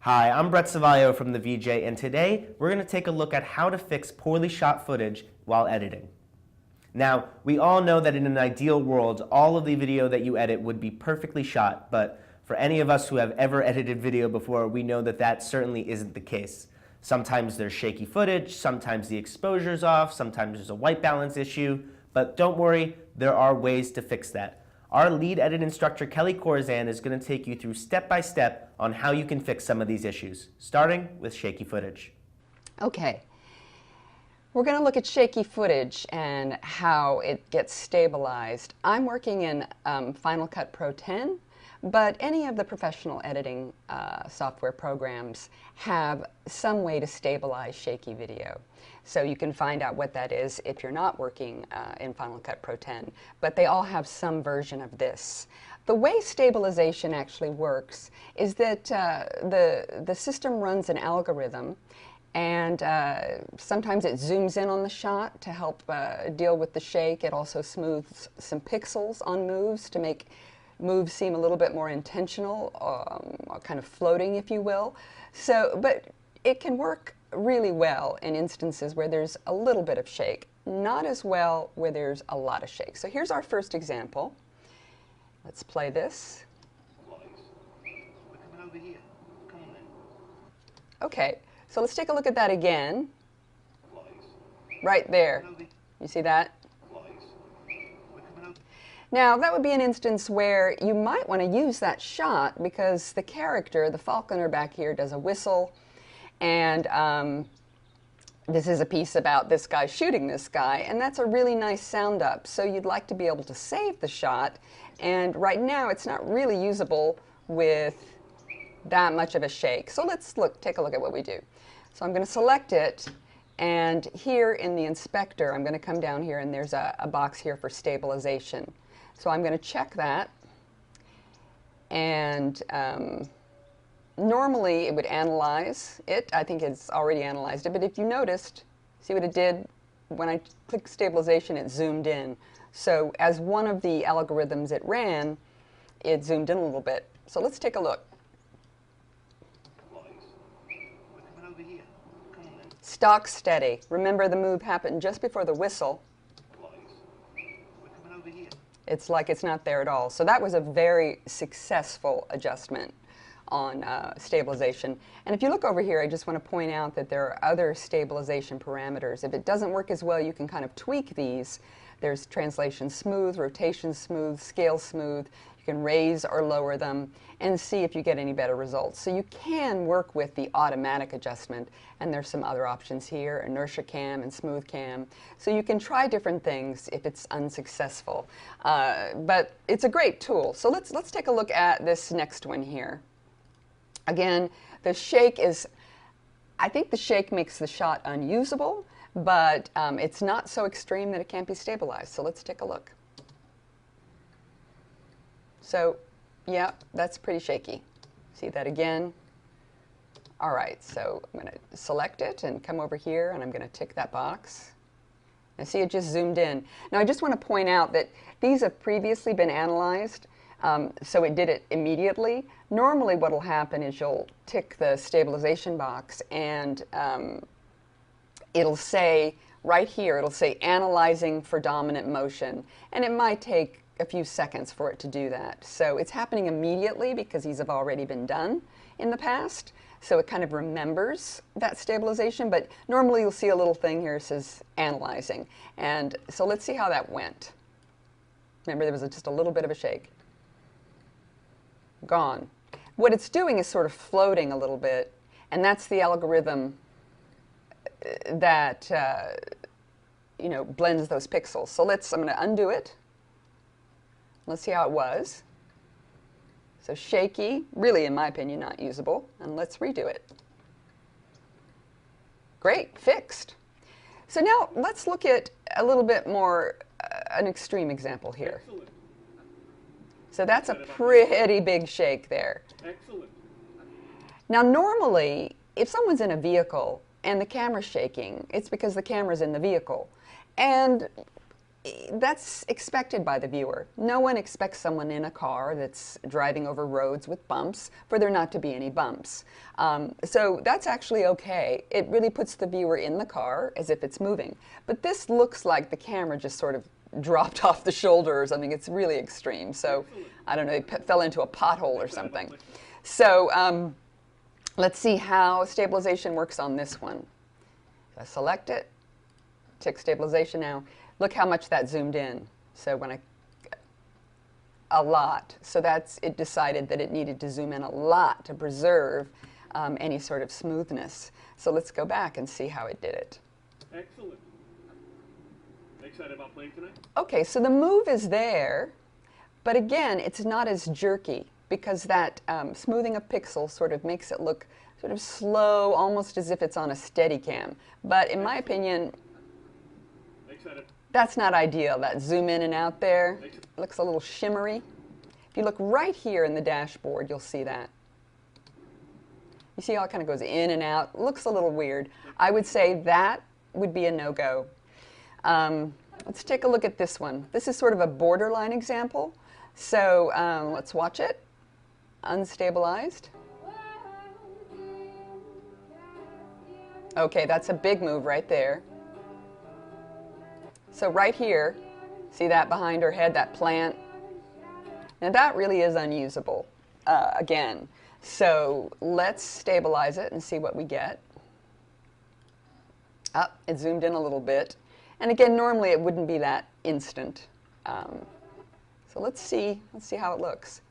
Hi, I'm Brett Savaglio from the VJ, and today we're going to take a look at how to fix poorly shot footage while editing. Now, we all know that in an ideal world, all of the video that you edit would be perfectly shot, but for any of us who have ever edited video before, we know that that certainly isn't the case. Sometimes there's shaky footage, sometimes the exposure's off, sometimes there's a white balance issue, but don't worry, there are ways to fix that. Our lead edit instructor, Kelly Corzan, is going to take you through step by step on how you can fix some of these issues, starting with shaky footage. Okay, we're going to look at shaky footage and how it gets stabilized. I'm working in Final Cut Pro 10, but any of the professional editing software programs have some way to stabilize shaky video. So you can find out what that is if you're not working in Final Cut Pro 10, but they all have some version of this. The way stabilization actually works is that the system runs an algorithm, and sometimes it zooms in on the shot to help deal with the shake. It also smooths some pixels on moves to make moves seem a little bit more intentional, kind of floating, if you will. But it can work really well in instances where there's a little bit of shake, not as well where there's a lot of shake. So here's our first example. Let's play this. We're coming over here. Come on then. Okay, so let's take a look at that again. Right there. You see that? Now, that would be an instance where you might want to use that shot because the character, the falconer back here, does a whistle, and this is a piece about this guy shooting this guy, and that's a really nice sound up. So you'd like to be able to save the shot, and right now it's not really usable with that much of a shake. So let's take a look at what we do. So I'm going to select it, and here in the inspector, I'm going to come down here, and there's a box here for stabilization. So I'm going to check that, and normally it would analyze it. I think it's already analyzed it, but if you noticed, see what it did? When I clicked stabilization, it zoomed in. So as one of the algorithms it ran, it zoomed in a little bit. So let's take a look. Stock steady. Remember, the move happened just before the whistle. It's like it's not there at all. So that was a very successful adjustment on stabilization. And if you look over here, I just want to point out that there are other stabilization parameters. If it doesn't work as well, you can kind of tweak these. There's translation smooth, rotation smooth, scale smooth. You can raise or lower them and see if you get any better results. So you can work with the automatic adjustment, and there's some other options here, inertia cam and smooth cam. So you can try different things if it's unsuccessful. But it's a great tool. So let's take a look at this next one here. Again, the shake is, I think the shake makes the shot unusable, but it's not so extreme that it can't be stabilized. So let's take a look. So, yeah, that's pretty shaky. See that again? All right, so I'm going to select it and come over here, and I'm going to tick that box. And see, it just zoomed in. Now, I just want to point out that these have previously been analyzed, so it did it immediately. Normally, what will happen is you'll tick the stabilization box, and it'll say, right here, it'll say analyzing for dominant motion, and it might take a few seconds for it to do that. So it's happening immediately because these have already been done in the past. So it kind of remembers that stabilization, but normally you'll see a little thing here that says analyzing. And so let's see how that went. Remember, there was just a little bit of a shake. Gone. What it's doing is sort of floating a little bit, and that's the algorithm that blends those pixels. So I'm going to undo it. Let's see how it was. So shaky, really, in my opinion, not usable. And let's redo it. Great, fixed. So now let's look at a little bit more, an extreme example here. Excellent. So that's a pretty big shake there. Excellent. Now normally, if someone's in a vehicle and the camera's shaking, it's because the camera's in the vehicle. And that's expected by the viewer. No one expects someone in a car that's driving over roads with bumps for there not to be any bumps. So that's actually okay. It really puts the viewer in the car as if it's moving. But this looks like the camera just sort of dropped off the shoulder or something. It's really extreme. So I don't know, it fell into a pothole or something. So let's see how stabilization works on this one. I select it, tick stabilization now. Look how much that zoomed in. So when a lot. So it decided that it needed to zoom in a lot to preserve any sort of smoothness. So let's go back and see how it did it. Excellent. Excited about playing tonight? Okay, so the move is there, but again, it's not as jerky because that smoothing of pixels sort of makes it look sort of slow, almost as if it's on a Steadicam. But in my opinion, Excited. that's not ideal, that zoom in and out there. It looks a little shimmery. If you look right here in the dashboard, you'll see that. You see how it kind of goes in and out? Looks a little weird. I would say that would be a no-go. Let's take a look at this one. This is sort of a borderline example. So let's watch it. Unstabilized. Okay, that's a big move right there. So right here, see that behind her head, that plant? Now that really is unusable, again. So let's stabilize it and see what we get. Oh, it zoomed in a little bit. And again, normally it wouldn't be that instant. So let's see how it looks.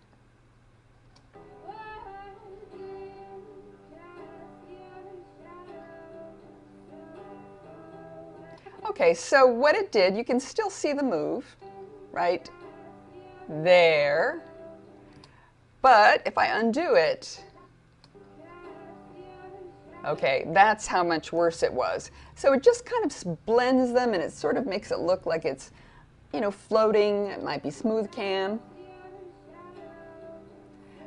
Okay, so what it did, you can still see the move, right there. But if I undo it, okay, that's how much worse it was. So it just kind of blends them and it sort of makes it look like it's, you know, floating. It might be smooth cam.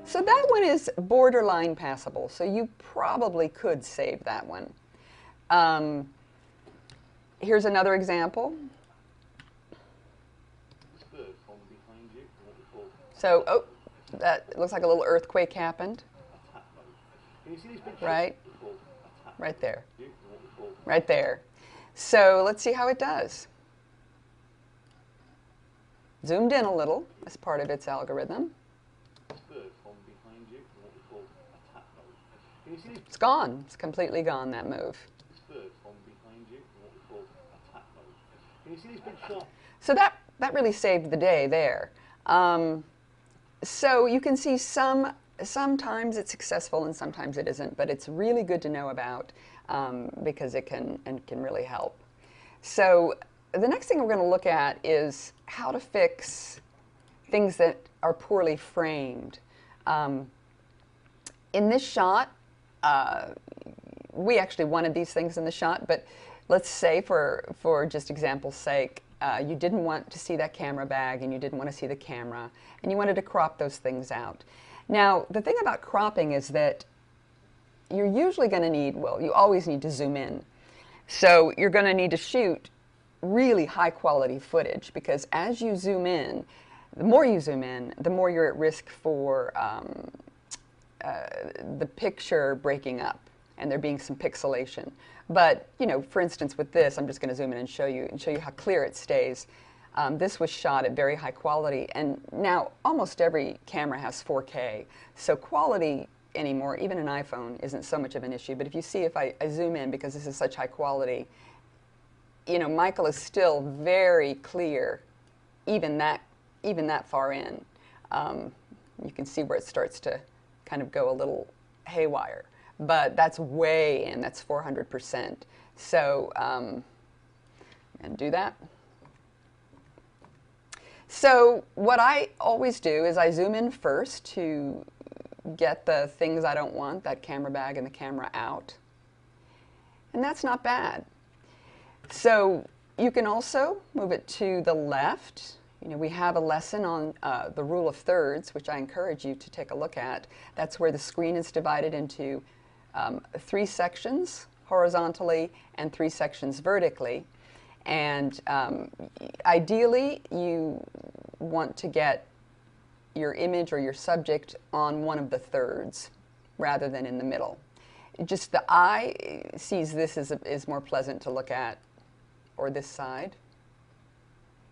So that one is borderline passable. So you probably could save that one. Here's another example. So, oh, that looks like a little earthquake happened. Right? Right there. Right there. So let's see how it does. Zoomed in a little as part of its algorithm. It's gone. It's completely gone, that move. So that really saved the day there. So you can see sometimes it's successful and sometimes it isn't, but it's really good to know about because it can really help. So the next thing we're going to look at is how to fix things that are poorly framed. In this shot, we actually wanted these things in the shot, but let's say for just example's sake, you didn't want to see that camera bag and you didn't want to see the camera and you wanted to crop those things out. Now, the thing about cropping is that you're usually going to need, well, you always need to zoom in. So you're going to need to shoot really high quality footage because as you zoom in, the more you zoom in, the more you're at risk for the picture breaking up and there being some pixelation. But, you know, for instance, with this, I'm just going to zoom in and show you how clear it stays. This was shot at very high quality, and now almost every camera has 4K. So quality anymore, even an iPhone, isn't so much of an issue. But if you see, if I zoom in, because this is such high quality, you know, Michael is still very clear, even that far in. You can see where it starts to kind of go a little haywire. But that's way in, that's 400%. So, and do that. So what I always do is I zoom in first to get the things I don't want, that camera bag and the camera out. And that's not bad. So you can also move it to the left. You know, we have a lesson on the rule of thirds, which I encourage you to take a look at. That's where the screen is divided into 3 sections horizontally and 3 sections vertically. And ideally, you want to get your image or your subject on one of the thirds rather than in the middle. Just the eye sees this as is more pleasant to look at, or this side.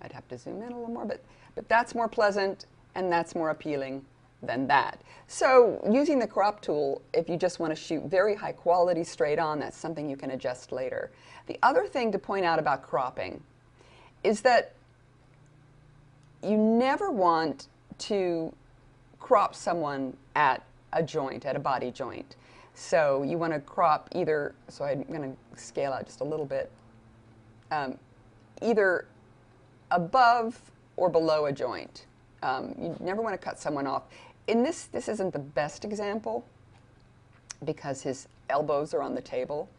I'd have to zoom in a little more, but that's more pleasant and that's more appealing than that. So using the crop tool, if you just want to shoot very high quality straight on, that's something you can adjust later. The other thing to point out about cropping is that you never want to crop someone at a joint, at a body joint. So you want to crop either, so I'm going to scale out just a little bit, either above or below a joint. You never want to cut someone off. In this isn't the best example because his elbows are on the table,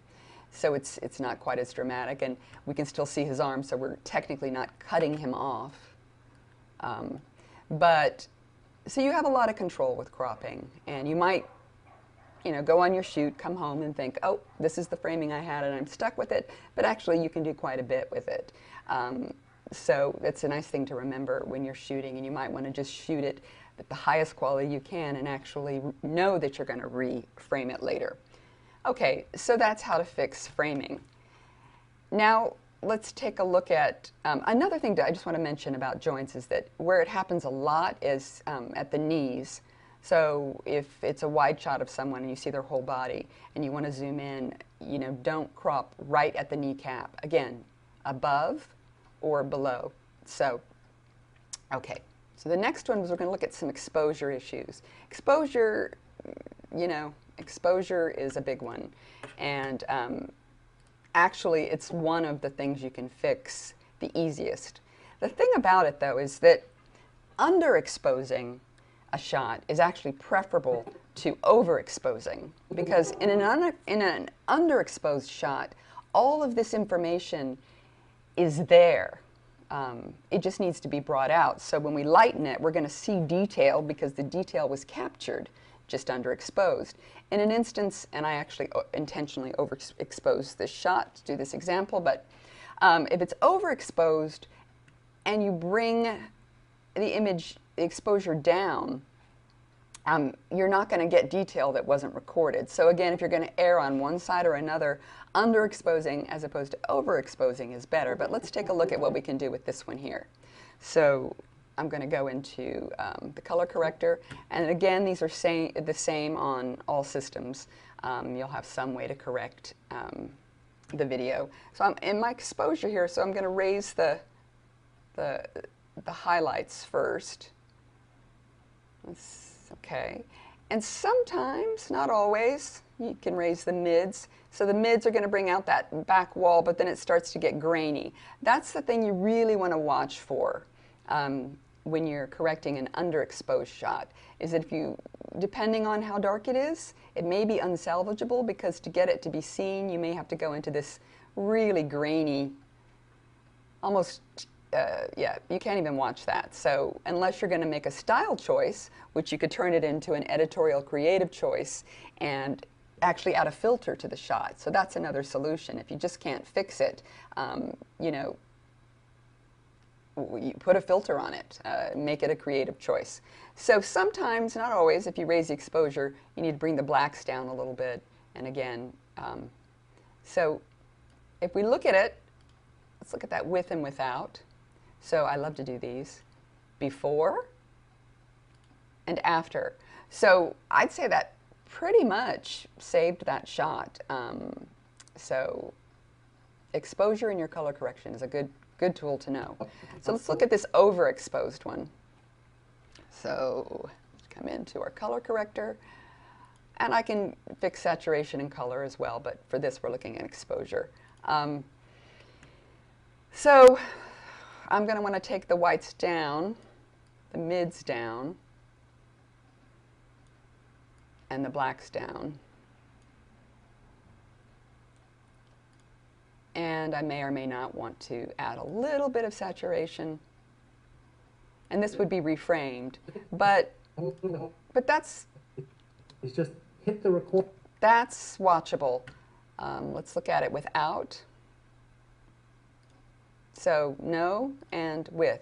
so it's not quite as dramatic, and we can still see his arms, so we're technically not cutting him off. But so you have a lot of control with cropping, and you might, go on your shoot, come home and think, oh, this is the framing I had and I'm stuck with it, but actually you can do quite a bit with it. So it's a nice thing to remember when you're shooting, and you might want to just shoot it at the highest quality you can and actually know that you're going to reframe it later. Okay, so that's how to fix framing. Now let's take a look at another thing that I just want to mention about joints is that where it happens a lot is at the knees. So if it's a wide shot of someone and you see their whole body and you want to zoom in, don't crop right at the kneecap. Again, above or below. So, okay. So the next one was we're going to look at some exposure issues. Exposure, exposure is a big one. And actually, it's one of the things you can fix the easiest. The thing about it, though, is that underexposing a shot is actually preferable to overexposing, because in an underexposed shot, all of this information is there. It just needs to be brought out. So when we lighten it, we're going to see detail because the detail was captured just underexposed. In an instance, and I actually intentionally overexposed this shot to do this example, but if it's overexposed and you bring the image, the exposure down, you're not going to get detail that wasn't recorded. So again, if you're going to err on one side or another, underexposing as opposed to overexposing is better. But let's take a look at what we can do with this one here. So I'm going to go into the color corrector. And again, these are the same on all systems. You'll have some way to correct the video. So I'm in my exposure here, so I'm going to raise the highlights first. Okay. And sometimes, not always, you can raise the mids. So the mids are going to bring out that back wall, but then it starts to get grainy. That's the thing you really want to watch for when you're correcting an underexposed shot, is that if you, depending on how dark it is, it may be unsalvageable, because to get it to be seen, you may have to go into this really grainy, almost you can't even watch that. So unless you're going to make a style choice, which you could turn it into an editorial creative choice and actually add a filter to the shot. So that's another solution. If you just can't fix it, you put a filter on it, make it a creative choice. So sometimes, not always, if you raise the exposure, you need to bring the blacks down a little bit. And again, so if we look at it, let's look at that with and without. So I love to do these before and after. So I'd say that pretty much saved that shot. So exposure in your color correction is a good tool to know. So let's look at this overexposed one. So come into our color corrector, and I can fix saturation and color as well, but for this we're looking at exposure. So I'm going to want to take the whites down, the mids down, and the blacks down. And I may or may not want to add a little bit of saturation. And this would be reframed, but that's... It's just hit the record. That's watchable. Let's look at it without. So no and with.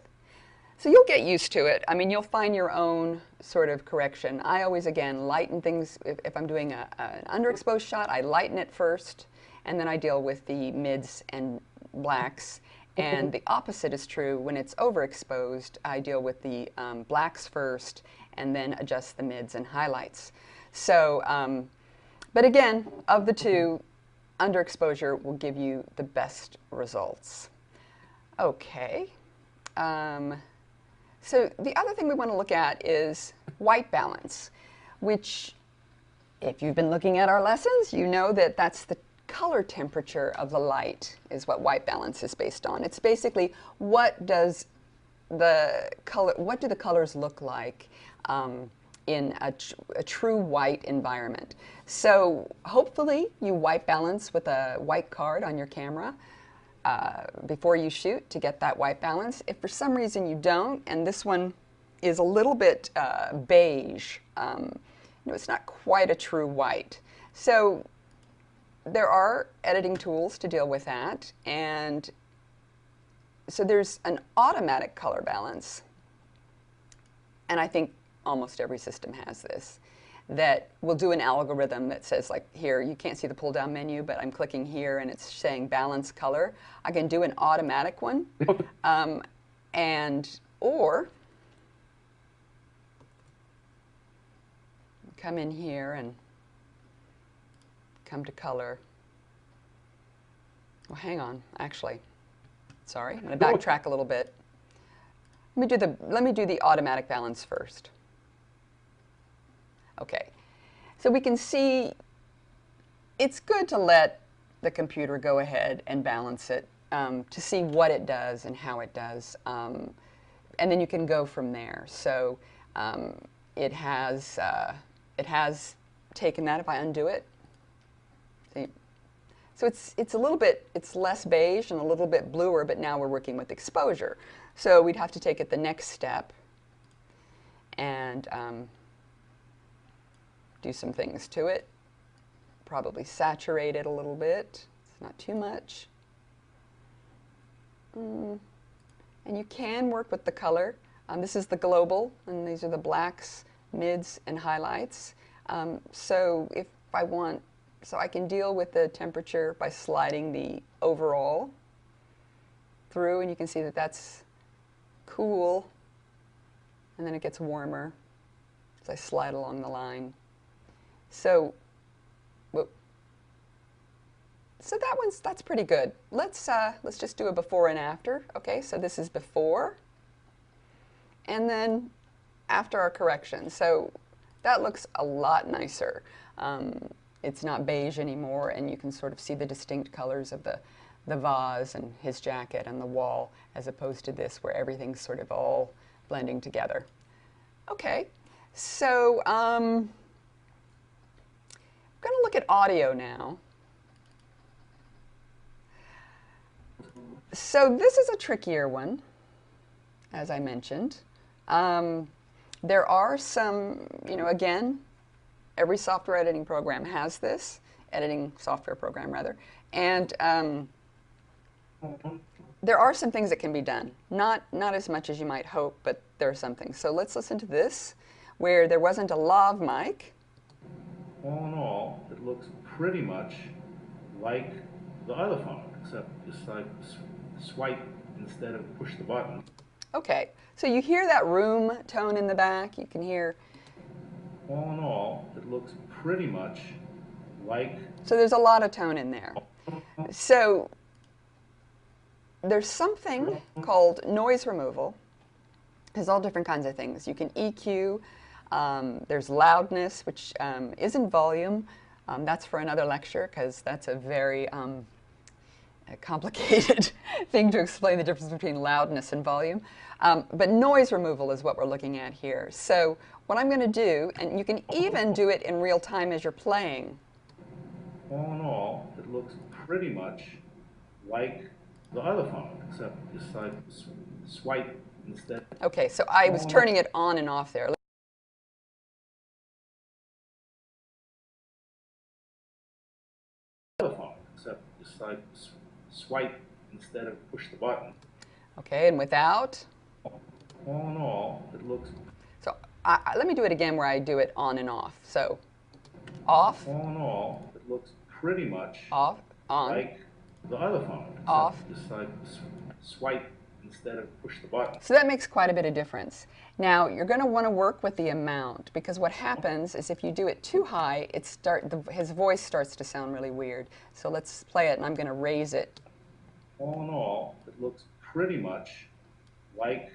So you'll get used to it. I mean, you'll find your own sort of correction. I always, again, lighten things. If I'm doing an underexposed shot, I lighten it first, and then I deal with the mids and blacks. And the opposite is true when it's overexposed. I deal with the blacks first, and then adjust the mids and highlights. So, but again, of the two, underexposure will give you the best results. Okay. So the other thing we want to look at is white balance, which, if you've been looking at our lessons, you know that that's the color temperature of the light is what white balance is based on. It's basically what do the colors look like in a true white environment. So hopefully you white balance with a white card on your camera before you shoot to get that white balance. If for some reason you don't, and this one is a little bit beige, it's not quite a true white. So there are editing tools to deal with that, and so there's an automatic color balance, and I think almost every system has this, that will do an algorithm that says, like, here, you can't see the pull-down menu, but I'm clicking here and it's saying balance color. I can do an automatic one, or come in here and come to color. Well, hang on, actually. Sorry, I'm going to backtrack a little bit. Let me do the automatic balance first. Okay, so we can see it's good to let the computer go ahead and balance it to see what it does and how it does, and then you can go from there. So it has taken that. If I undo it, see, so it's a little bit, it's less beige and a little bit bluer, but now we're working with exposure. So we'd have to take it the next step and do some things to it. Probably saturate it a little bit. It's not too much. And you can work with the color. This is the global, and these are the blacks, mids, and highlights. So if I want, so I can deal with the temperature by sliding the overall through, and you can see that that's cool, and then it gets warmer as I slide along the line. So, so that's pretty good. Let's just do a before and after. Okay, so this is before, and then after our correction. So that looks a lot nicer. It's not beige anymore, and you can sort of see the distinct colors of the vase and his jacket and the wall, as opposed to this where everything's sort of all blending together. Okay, so I'm going to look at audio now. So this is a trickier one, as I mentioned. There are some, again, every software editing program has this, editing software program rather, and there are some things that can be done. Not as much as you might hope, but there are some things. So let's listen to this, where there wasn't a lav mic. All in all, it looks pretty much like the other phone, except it's like swipe instead of push the button. Okay, so you hear that room tone in the back. You can hear. All in all, it looks pretty much like. So there's a lot of tone in there. So there's something called noise removal. There's all different kinds of things. You can EQ. There's loudness, which isn't volume. That's for another lecture, because that's a very complicated thing to explain the difference between loudness and volume. But noise removal is what we're looking at here. So what I'm going to do, and you can even do it in real time as you're playing. All in all, it looks pretty much like the other phone, except it's like swipe instead. Okay, so I was turning it on and off there. Phone, except it's like swipe instead of push the button. Okay, and without. All in all, it looks. So let me do it again where I do it on and off. So off, All in all, it looks pretty much off, on, like the other phone, except off. just like swipe instead of push the button. So that makes quite a bit of difference. Now you're going to want to work with the amount, because what happens is if you do it too high, his voice starts to sound really weird. So let's play it, and I'm going to raise it. All in all, it looks pretty much like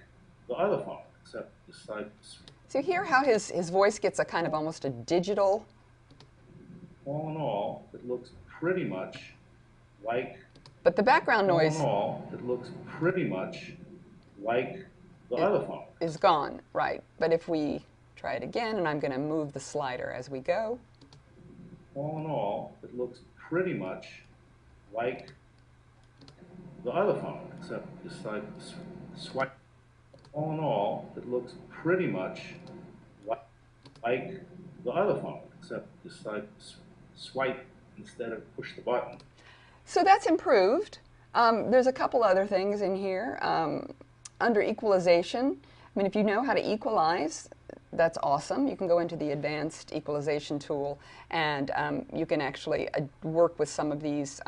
the other phone, except just like. So you hear how his voice gets a kind of almost a digital. All in all, it looks pretty much like. But the background All in noise all, it looks pretty much like the other phone. is gone, right? But if we try it again, and I'm going to move the slider as we go. All in all, it looks pretty much like the other phone, except just like swipe. All in all, it looks pretty much like the other phone, except just like swipe instead of push the button. So that's improved. There's a couple other things in here. Under equalization, I mean, if you know how to equalize, that's awesome. You can go into the advanced equalization tool, and you can actually work with some of these.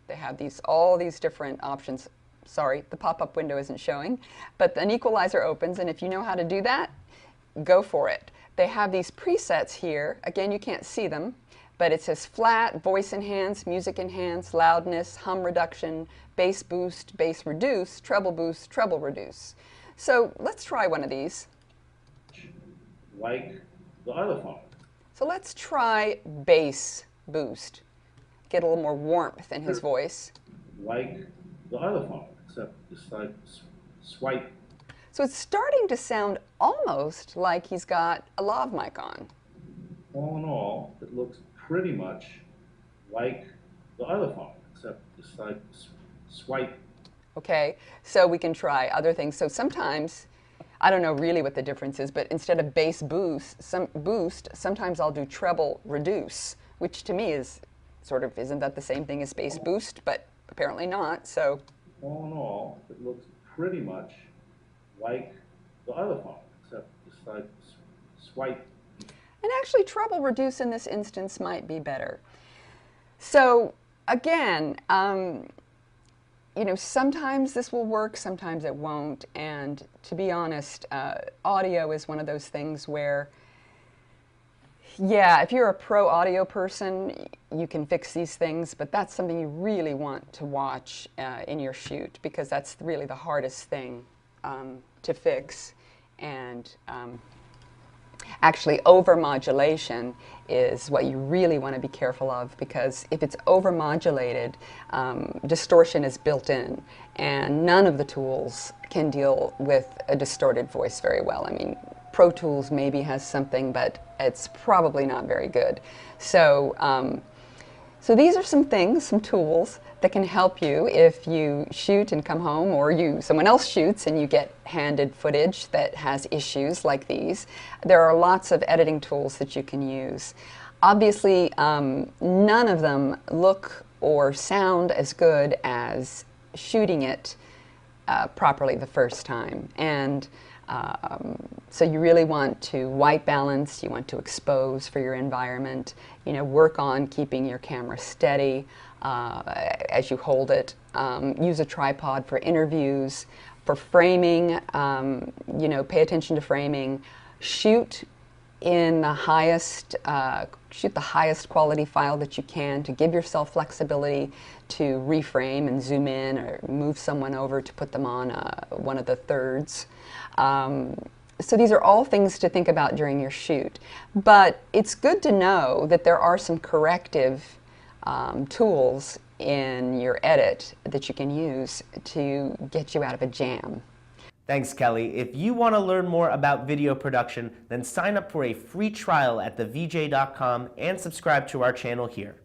They have all these different options. Sorry, the pop-up window isn't showing, but an equalizer opens, and if you know how to do that, go for it. They have these presets here. Again, you can't see them, but it says flat, voice enhance, music enhance, loudness, hum reduction, bass boost, bass reduce, treble reduce. So let's try one of these. Like the other phone. So let's try bass boost. Get a little more warmth in his voice. Like the other phone, except just like swipe. So it's starting to sound almost like he's got a lav mic on. All in all, it looks pretty much like the other phone, except just like swipe. Okay, so we can try other things. So sometimes, I don't know really what the difference is, but instead of bass boost, sometimes I'll do treble reduce, which to me is sort of, isn't that the same thing as bass boost? But apparently not, so. All in all, it looks pretty much like the other phone, except just like swipe. And actually treble reduce in this instance might be better. So again, you know, sometimes this will work, sometimes it won't, and to be honest, audio is one of those things where, yeah, if you're a pro audio person, you can fix these things, but that's something you really want to watch in your shoot, because that's really the hardest thing to fix. And actually, overmodulation is what you really want to be careful of, because if it's overmodulated, distortion is built in, and none of the tools can deal with a distorted voice very well. I mean, Pro Tools maybe has something, but it's probably not very good. So, so these are some things, some tools that can help you if you shoot and come home, or someone else shoots and you get handed footage that has issues like these. There are lots of editing tools that you can use. Obviously, none of them look or sound as good as shooting it properly the first time. And so you really want to white balance, you want to expose for your environment, you know, work on keeping your camera steady as you hold it. Use a tripod for interviews. For framing, you know, pay attention to framing. Shoot in the highest, shoot the highest quality file that you can to give yourself flexibility to reframe and zoom in or move someone over to put them on one of the thirds. So these are all things to think about during your shoot. But it's good to know that there are some corrective tools in your edit that you can use to get you out of a jam. Thanks, Kelly. If you want to learn more about video production, then sign up for a free trial at thevj.com and subscribe to our channel here.